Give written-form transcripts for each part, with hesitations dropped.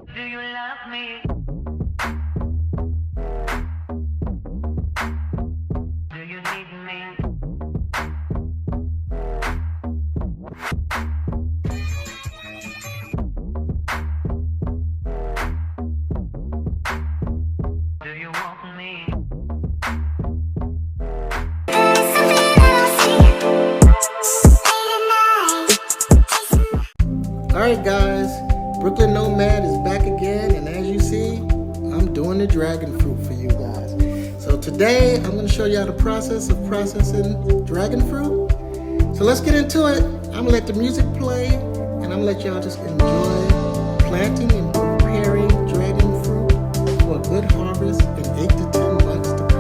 Do you love me? Do you need me? Do you want me? Alright guys, Brooklyn Nomad is back again, and as you see, I'm doing the dragon fruit for you guys. So today, I'm going to show you how the process of processing dragon fruit. So let's get into it. I'm going to let the music play, and I'm going to let y'all just enjoy planting and preparing dragon fruit for a good harvest in 8 to 10 months to come.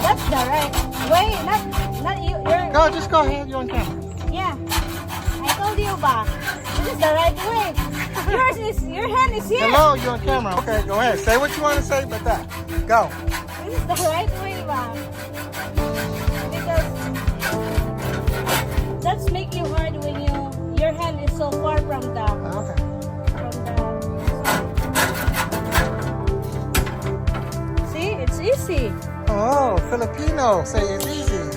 That's the right way. Not you. You're. Go, just go ahead, you're on camera. Yeah. I told you ba. This is the right way. Yours is. Your hand is here. Hello, you're on camera. Okay, go ahead. Say what you want to say about that. Go. This is the right way ba. Because that's make you hard when your hand is so far from the Okay. See, it's easy. Oh, Filipino say it's easy.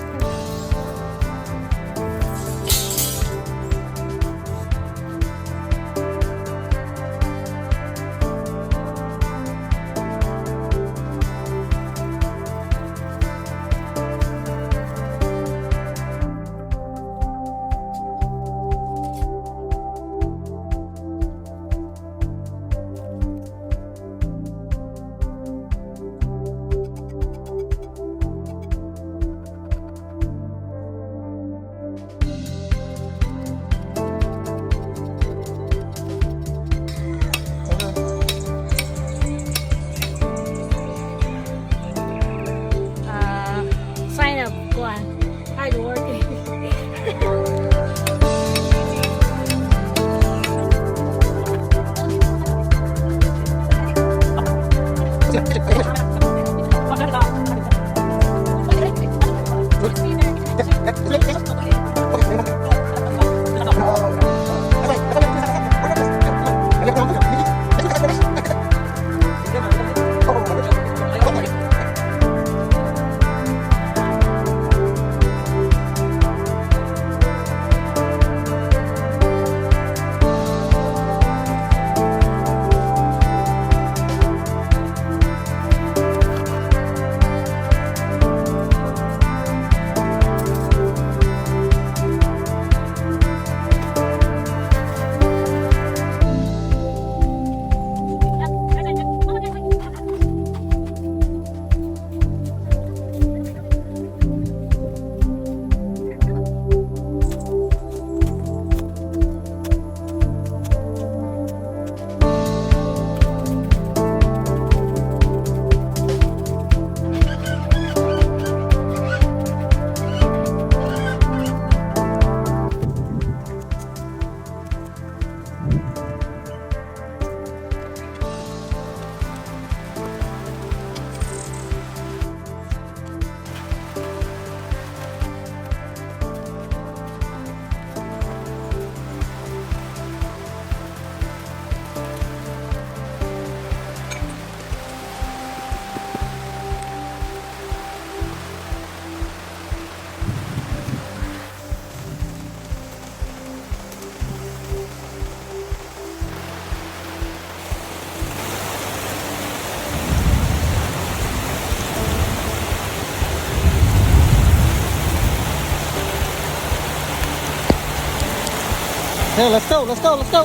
Hey, let's go, let's go, let's go.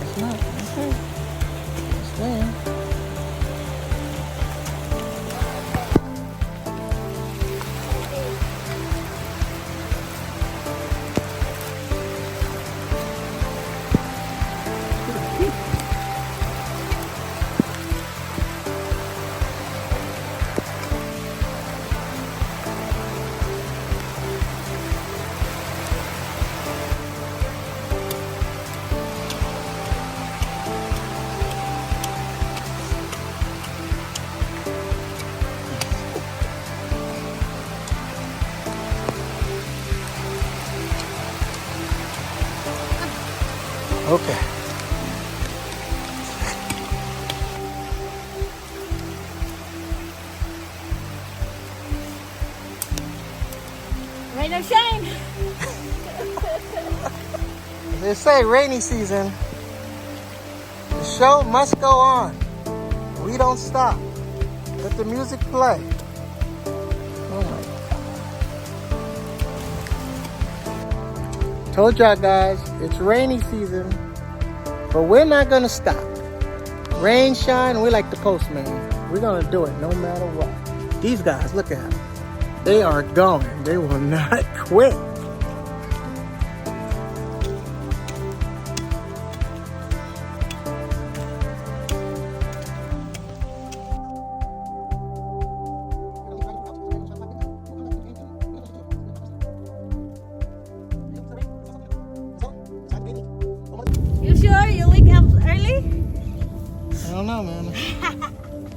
It's not, okay. It's there. Okay. Rain or shine. They say rainy season. The show must go on. We don't stop. Let the music play. Oh my God. Told y'all guys, it's rainy season, but we're not gonna stop. Rain, shine, we like the postman. We're gonna do it no matter what. These guys, look at them. They are going. They will not quit. You sure you wake up early? I don't know, man.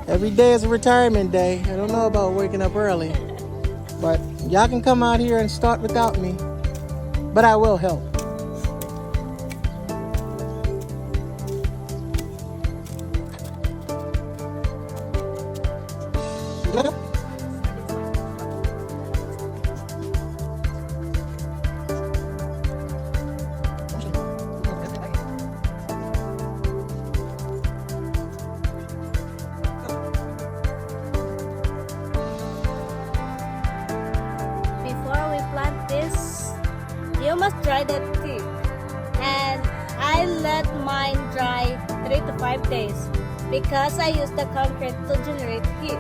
Every day is a retirement day. I don't know about waking up early. But y'all can come out here and start without me. But I will help. Before we plant this, you must dry that too. And I let mine dry 3 to 5 days because I use the concrete to generate heat.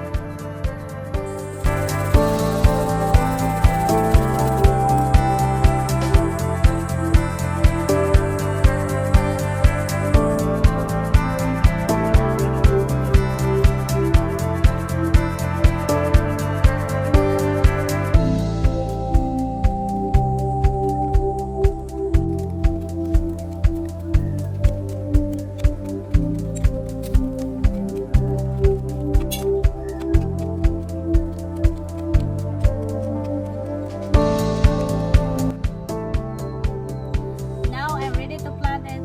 Now I'm ready to plant it.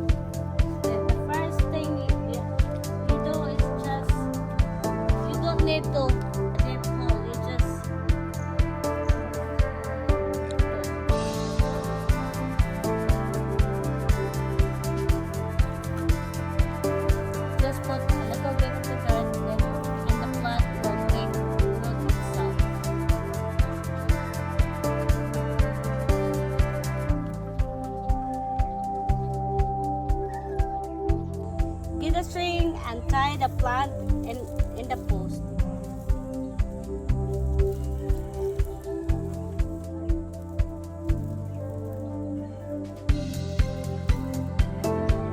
The first thing you do is just, you don't need to deep hole, you just put a little bit of the dirt then, and the plant will take root itself. Get a string and tie the plant in the post.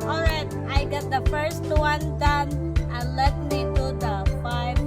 Alright, I got the first one done, and let me do the 5.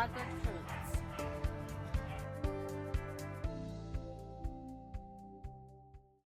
dragon fruit.